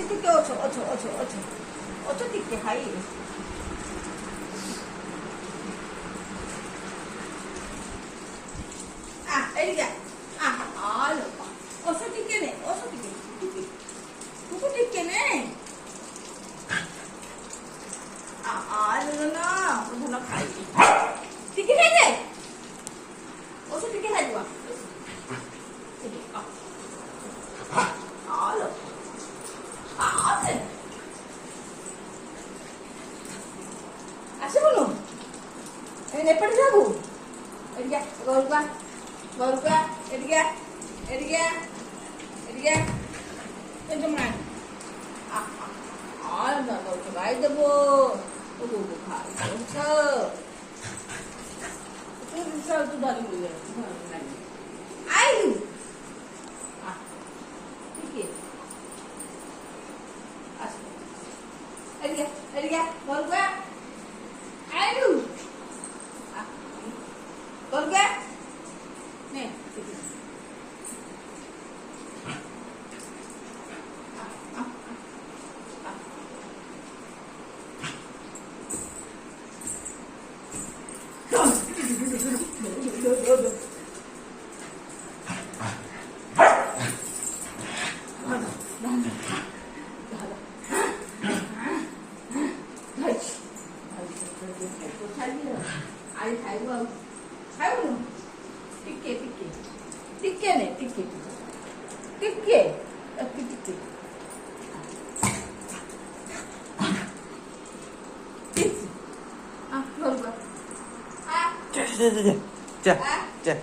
띠띠 어쩌 띠띠 하이. এদিকে আলো অসো টিকে নে কুকু টিকে নে আলো না ওখানে খাই টিকে খাই দে অসো টিকে খাই দিবা আলো আলো আসে বলো এপারে যাবো এদিকে গরুকা এদিকে এই যে মাই আর না গরুকে গাই দেবো ও গরু খাই তুই দাঁড়িয়ে বলে আইলু ঠিক আছে এদিকে গরুকা আইলু গরুকা নে 자. Gel